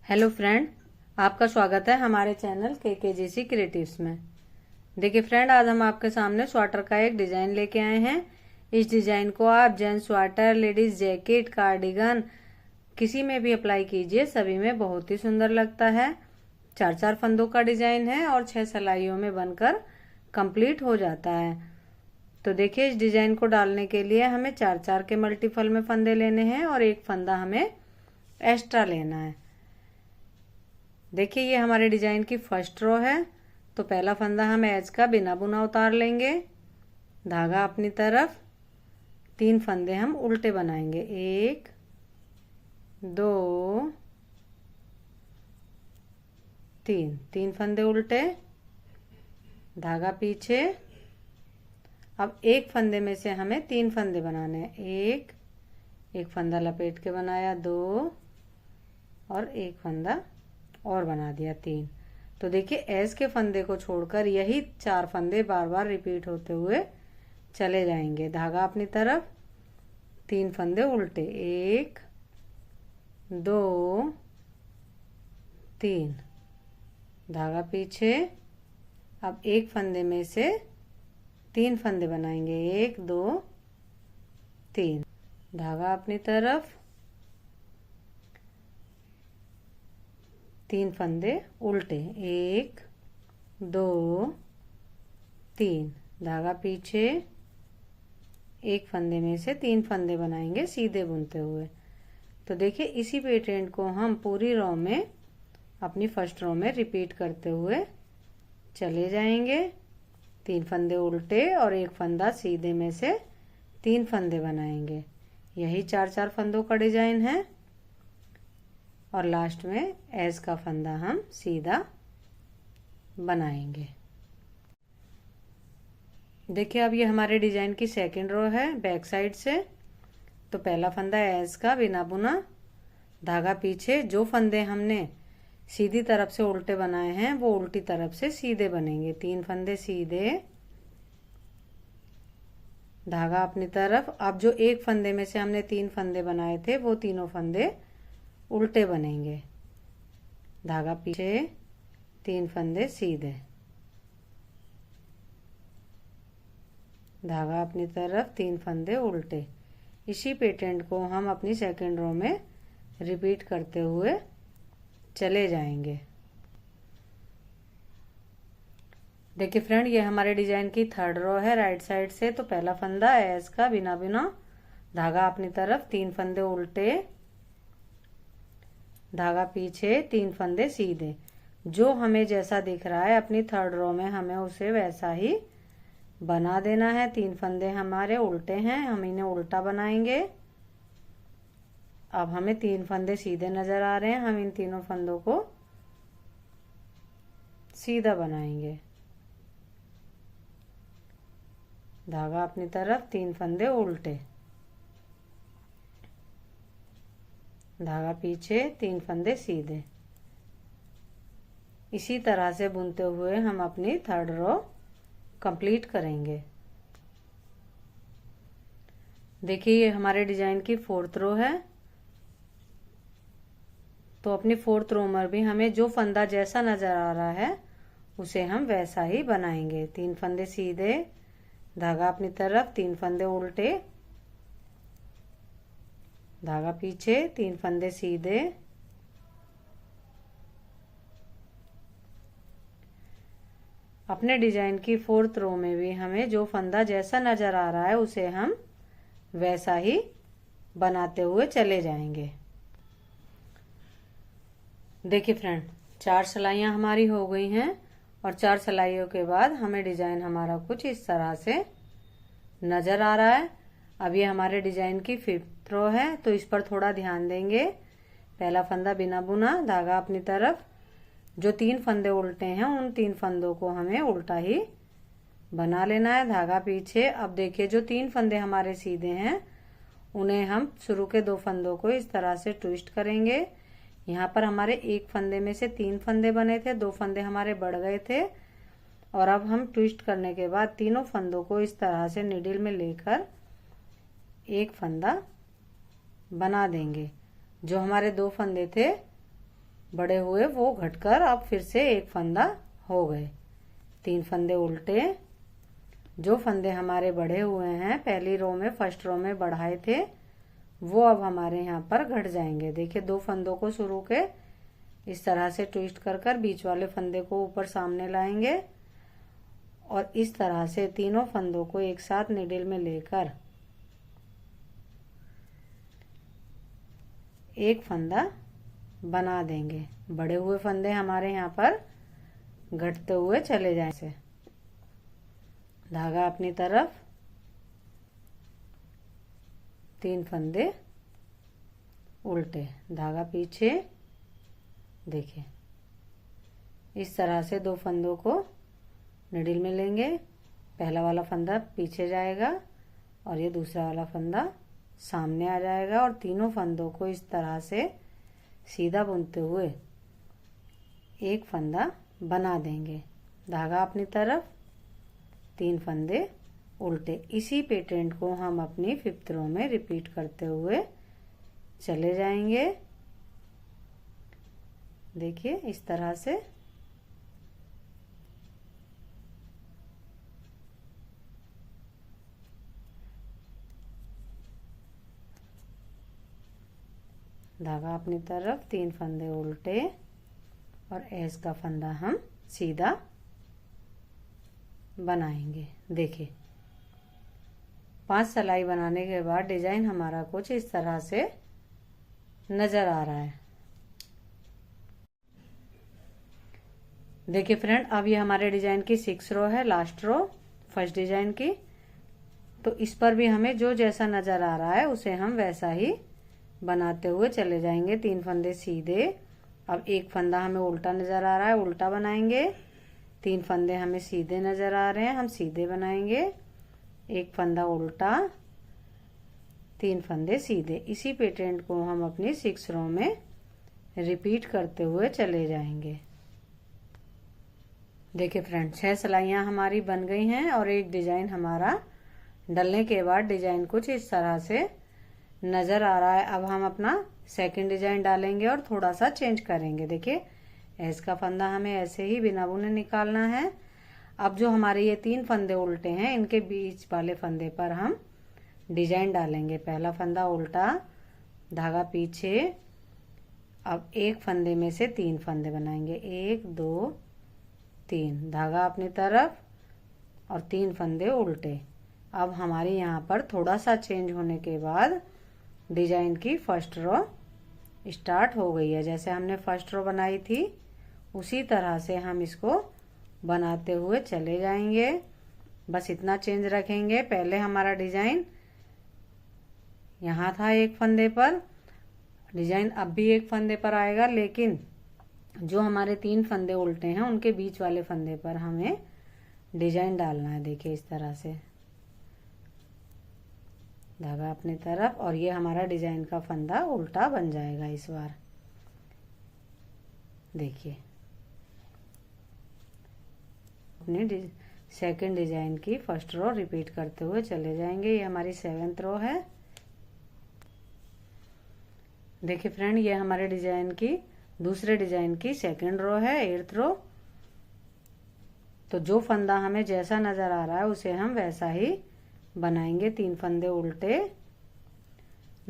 Hello friend, आपका स्वागत है हमारे चैनल KKGC क्रिएटिव्स में। देखिए फ्रेंड, आज हम आपके सामने स्वेटर का एक डिजाइन लेके आए हैं। इस डिजाइन को आप gents sweater, ladies jacket, cardigan किसी में भी अप्लाई कीजिए, सभी में बहुत ही सुंदर लगता है। 4-4 फंदों का डिजाइन है और 6 सिलाइयों में बनकर कंप्लीट हो जाता है। तो देखिए, इस डिजाइन को डालने के लिए हमें 4-4 के मल्टीपल में फंदे लेने हैं और एक फंदा हमें एक्स्ट्रा लेना है। देखिए, ये हमारे डिजाइन की फर्स्ट रो है। तो पहला फंदा हम एज का बिना बुना उतार लेंगे। धागा अपनी तरफ, 3 फंदे हम उल्टे बनाएंगे। 1 2 3 फंदे उल्टे, धागा पीछे। अब एक फंदे में से हमें 3 फंदे बनाने हैं। एक फंदा लपेट के बनाया, 2 और एक फंदा और बना दिया, 3। तो देखिए, एस के फंदे को छोड़कर यही 4 फंदे बार बार रिपीट होते हुए चले जाएंगे। धागा अपनी तरफ, 3 फंदे उल्टे, 1 2 3, धागा पीछे। अब एक फंदे में से 3 फंदे बनाएंगे, 1 2 3, धागा अपनी तरफ, 3 फंदे उल्टे, 1 2 3, धागा पीछे। एक फंदे में से 3 फंदे बनाएंगे सीधे बुनते हुए। तो देखिए, इसी पैटर्न को हम पूरी रो में, अपनी फर्स्ट रो में रिपीट करते हुए चले जाएंगे। 3 फंदे उल्टे और एक फंदा सीधे में से 3 फंदे बनाएंगे। यही 4-4 फंदों का डिजाइन है। और लास्ट में एस का फंदा हम सीधा बनाएंगे। देखिए, अब ये हमारे डिजाइन की सेकंड रो है बैक साइड से। तो पहला फंदा एस का बिना बुना, धागा पीछे। जो फंदे हमने सीधी तरफ से उल्टे बनाए हैं वो उल्टी तरफ से सीधे बनेंगे। 3 फंदे सीधे, धागा अपनी तरफ। अब जो एक फंदे में से हमने 3 फंदे बनाए थे वो तीनों फंदे उल्टे बनेंगे। धागा पीछे, 3 फंदे सीधे, धागा अपनी तरफ, 3 फंदे उल्टे। इसी पैटर्न को हम अपनी सेकंड रो में रिपीट करते हुए चले जाएंगे। देखिए फ्रेंड, ये हमारे डिजाइन की थर्ड रो है राइट साइड से। तो पहला फंदा एस का बिना बुना, धागा अपनी तरफ, 3 फंदे उल्टे, धागा पीछे, 3 फंदे सीधे। जो हमें जैसा दिख रहा है अपनी थर्ड रो में, हमें उसे वैसा ही बना देना है। 3 फंदे हमारे उल्टे हैं, हम इन्हें उल्टा बनाएंगे। अब हमें 3 फंदे सीधे नजर आ रहे हैं, हम इन तीनों फंदों को सीधा बनाएंगे। धागा अपनी तरफ, 3 फंदे उल्टे, धागा पीछे, 3 फंदे सीधे। इसी तरह से बुनते हुए हम अपनी थर्ड रो कंप्लीट करेंगे। देखिए, ये हमारे डिजाइन की फोर्थ रो है। तो अपनी फोर्थ रो में भी हमें जो फंदा जैसा नजर आ रहा है उसे हम वैसा ही बनाएंगे। 3 फंदे सीधे, धागा अपनी तरफ, 3 फंदे उल्टे, धागा पीछे, 3 फंदे सीधे। अपने डिजाइन की फोर्थ रो में भी हमें जो फंदा जैसा नजर आ रहा है उसे हम वैसा ही बनाते हुए चले जाएंगे। देखिए फ्रेंड, 4 सिलाइयां हमारी हो गई हैं और 4 सिलाइयों के बाद हमें डिजाइन हमारा कुछ इस तरह से नजर आ रहा है। अब ये हमारे डिजाइन की 5th रो है। तो इस पर थोड़ा ध्यान देंगे। पहला फंदा बिना बुना, धागा अपनी तरफ। जो 3 फंदे उल्टे हैं उन 3 फंदों को हमें उल्टा ही बना लेना है। धागा पीछे। अब देखिए, जो 3 फंदे हमारे सीधे हैं उन्हें हम शुरू के 2 फंदों को इस तरह से ट्विस्ट करेंगे। यहाँ पर हमारे एक फंदे में से 3 फंदे बने थे, 2 फंदे हमारे बढ़ गए थे। और अब हम ट्विस्ट करने के बाद तीनों फंदों को इस तरह से नीडल में लेकर एक फंदा बना देंगे। जो हमारे 2 फंदे थे बड़े हुए वो घटकर अब फिर से एक फंदा हो गए। 3 फंदे उल्टे। जो फंदे हमारे बढ़े हुए हैं पहली रो में, फर्स्ट रो में बढ़ाए थे, वो अब हमारे यहाँ पर घट जाएंगे। देखिए 2 फंदों को शुरू के इस तरह से ट्विस्ट कर कर बीच वाले फंदे को ऊपर सामने लाएंगे और इस तरह से तीनों फंदों को एक साथ निडिल में लेकर एक फंदा बना देंगे। बड़े हुए फंदे हमारे यहाँ पर घटते हुए चले जाएंगे। धागा अपनी तरफ, 3 फंदे उल्टे, धागा पीछे। देखिए इस तरह से 2 फंदों को निडिल में लेंगे। पहला वाला फंदा पीछे जाएगा और ये दूसरा वाला फंदा सामने आ जाएगा और तीनों फंदों को इस तरह से सीधा बुनते हुए एक फंदा बना देंगे। धागा अपनी तरफ, 3 फंदे उल्टे। इसी पैटर्न को हम अपनी 5th रो में रिपीट करते हुए चले जाएंगे। देखिए इस तरह से धागा अपनी तरफ, 3 फंदे उल्टे और एस का फंदा हम सीधा बनाएंगे। देखिए 5 सिलाई बनाने के बाद डिजाइन हमारा कुछ इस तरह से नजर आ रहा है। देखिए फ्रेंड, अब ये हमारे डिजाइन की 6 रो है, लास्ट रो फर्स्ट डिजाइन की। तो इस पर भी हमें जो जैसा नजर आ रहा है उसे हम वैसा ही बनाते हुए चले जाएंगे। 3 फंदे सीधे। अब एक फंदा हमें उल्टा नजर आ रहा है, उल्टा बनाएंगे। 3 फंदे हमें सीधे नजर आ रहे हैं, हम सीधे बनाएंगे। एक फंदा उल्टा, 3 फंदे सीधे। इसी पैटर्न को हम अपनी 6 रो में रिपीट करते हुए चले जाएंगे। देखिए फ्रेंड, 6 सिलाइयाँ हमारी बन गई हैं और एक डिजाइन हमारा डलने के बाद डिजाइन कुछ इस तरह से नजर आ रहा है। अब हम अपना सेकंड डिजाइन डालेंगे और थोड़ा सा चेंज करेंगे। देखिए एस का फंदा हमें ऐसे ही बिना बुने निकालना है। अब जो हमारे ये 3 फंदे उल्टे हैं इनके बीच वाले फंदे पर हम डिजाइन डालेंगे। पहला फंदा उल्टा, धागा पीछे। अब एक फंदे में से 3 फंदे बनाएंगे, 1 2 3, धागा अपनी तरफ और 3 फंदे उल्टे। अब हमारे यहाँ पर थोड़ा सा चेंज होने के बाद डिजाइन की फर्स्ट रो स्टार्ट हो गई है। जैसे हमने फर्स्ट रो बनाई थी उसी तरह से हम इसको बनाते हुए चले जाएंगे। बस इतना चेंज रखेंगे। पहले हमारा डिजाइन यहाँ था एक फंदे पर, डिजाइन अब भी एक फंदे पर आएगा, लेकिन जो हमारे 3 फंदे उल्टे हैं उनके बीच वाले फंदे पर हमें डिजाइन डालना है। देखिए इस तरह से धागा अपनी तरफ और ये हमारा डिजाइन का फंदा उल्टा बन जाएगा इस बार। देखिए अपनी सेकंड डिजाइन की फर्स्ट रो रिपीट करते हुए चले जाएंगे। ये हमारी 7th रो है। देखिए फ्रेंड, ये हमारे डिजाइन की दूसरे डिजाइन की सेकंड रो है, 8th रो। तो जो फंदा हमें जैसा नजर आ रहा है उसे हम वैसा ही बनाएंगे। 3 फंदे उल्टे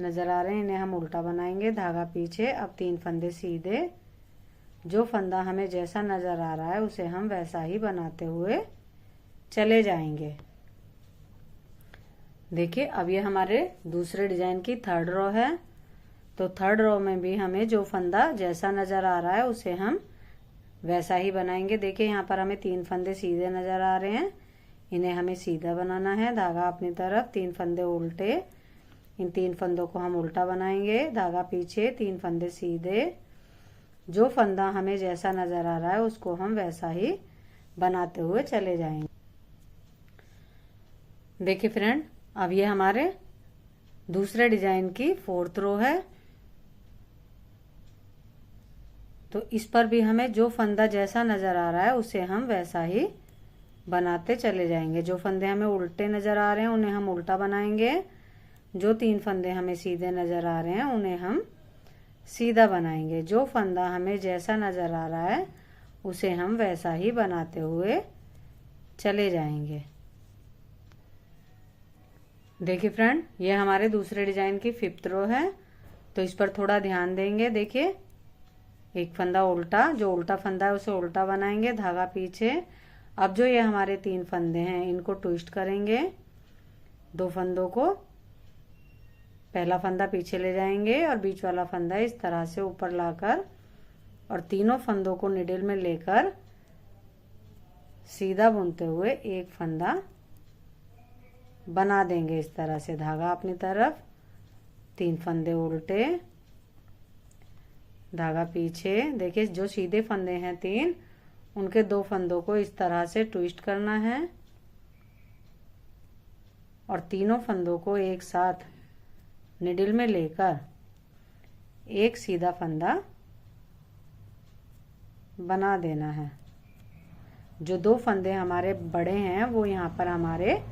नजर आ रहे हैं, इन्हें हम उल्टा बनाएंगे। धागा पीछे। अब 3 फंदे सीधे। जो फंदा हमें जैसा नजर आ रहा है उसे हम वैसा ही बनाते हुए चले जाएंगे। देखिए अब ये हमारे दूसरे डिजाइन की 3rd रो है। तो 3rd रो में भी हमें जो फंदा जैसा नजर आ रहा है उसे हम वैसा ही बनाएंगे। देखिए यहाँ पर हमें 3 फंदे सीधे नजर आ रहे हैं, इन्हें हमें सीधा बनाना है। धागा अपनी तरफ, 3 फंदे उल्टे। इन 3 फंदों को हम उल्टा बनाएंगे। धागा पीछे, 3 फंदे सीधे। जो फंदा हमें जैसा नजर आ रहा है उसको हम वैसा ही बनाते हुए चले जाएंगे। देखिए फ्रेंड, अब ये हमारे दूसरे डिजाइन की 4th रो है। तो इस पर भी हमें जो फंदा जैसा नजर आ रहा है उसे हम वैसा ही बनाते चले जाएंगे। जो फंदे हमें उल्टे नजर आ रहे हैं उन्हें हम उल्टा बनाएंगे। जो 3 फंदे हमें सीधे नजर आ रहे हैं उन्हें हम सीधा बनाएंगे। जो फंदा हमें जैसा नज़र आ रहा है उसे हम वैसा ही बनाते हुए चले जाएंगे। देखिए फ्रेंड, ये हमारे दूसरे डिजाइन की 5th रो है, तो इस पर थोड़ा ध्यान देंगे। देखिए, एक फंदा उल्टा, जो उल्टा फंदा है उसे उल्टा बनाएंगे, धागा पीछे। अब जो ये हमारे 3 फंदे हैं इनको ट्विस्ट करेंगे। 2 फंदों को, पहला फंदा पीछे ले जाएंगे और बीच वाला फंदा इस तरह से ऊपर लाकर और तीनों फंदों को निडल में लेकर सीधा बुनते हुए एक फंदा बना देंगे। इस तरह से धागा अपनी तरफ, 3 फंदे उल्टे, धागा पीछे। देखिए, जो सीधे फंदे हैं 3, उनके 2 फंदों को इस तरह से ट्विस्ट करना है और तीनों फंदों को एक साथ निडल में लेकर एक सीधा फंदा बना देना है। जो 2 फंदे हमारे बड़े हैं वो यहाँ पर हमारे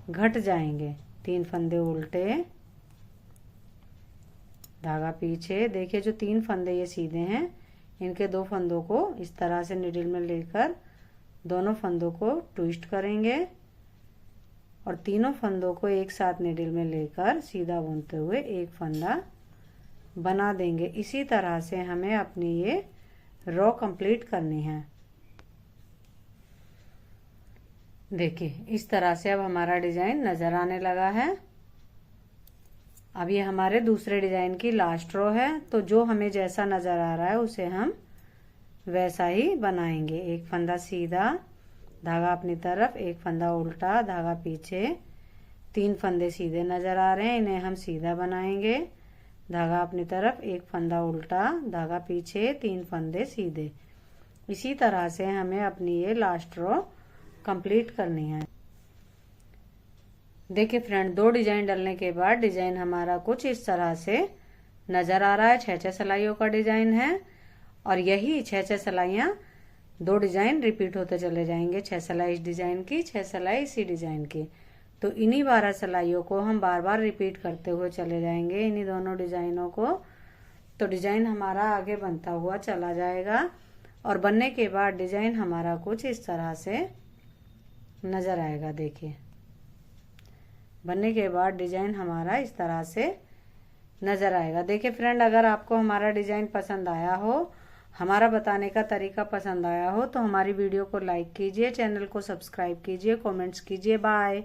घट जाएंगे। 3 फंदे उल्टे, धागा पीछे। देखिए, जो 3 फंदे ये सीधे हैं, इनके 2 फंदों को इस तरह से निडल में लेकर दोनों फंदों को ट्विस्ट करेंगे और तीनों फंदों को एक साथ निडल में लेकर सीधा बुनते हुए एक फंदा बना देंगे। इसी तरह से हमें अपनी ये रो कंप्लीट करनी है। देखिए, इस तरह से अब हमारा डिजाइन नजर आने लगा है। अब ये हमारे दूसरे डिजाइन की लास्ट रो है, तो जो हमें जैसा नजर आ रहा है उसे हम वैसा ही बनाएंगे। एक फंदा सीधा, धागा अपनी तरफ, एक फंदा उल्टा, धागा पीछे। 3 फंदे सीधे नजर आ रहे हैं, इन्हें हम सीधा बनाएंगे। धागा अपनी तरफ, एक फंदा उल्टा, धागा पीछे, 3 फंदे सीधे। इसी तरह से हमें अपनी ये लास्ट रो कंप्लीट करनी है। देखिए फ्रेंड, 2 डिजाइन डलने के बाद डिजाइन हमारा कुछ इस तरह से नजर आ रहा है। 6-6 सिलाइयों का डिजाइन है और यही 6-6 सिलाइयाँ 2 डिजाइन रिपीट होते चले जाएंगे। 6 सिलाई इस डिजाइन की, 6 सिलाई इसी डिजाइन की। तो इन्हीं 12 सिलाइयों को हम बार बार रिपीट करते हुए चले जाएंगे, इन्हीं दोनों डिजाइनों को। तो डिजाइन हमारा आगे बनता हुआ चला जाएगा और बनने के बाद डिजाइन हमारा कुछ इस तरह से नजर आएगा। देखिए, बनने के बाद डिजाइन हमारा इस तरह से नजर आएगा। देखिए फ्रेंड, अगर आपको हमारा डिजाइन पसंद आया हो, हमारा बताने का तरीका पसंद आया हो, तो हमारी वीडियो को लाइक कीजिए, चैनल को सब्सक्राइब कीजिए, कमेंट्स कीजिए। बाय।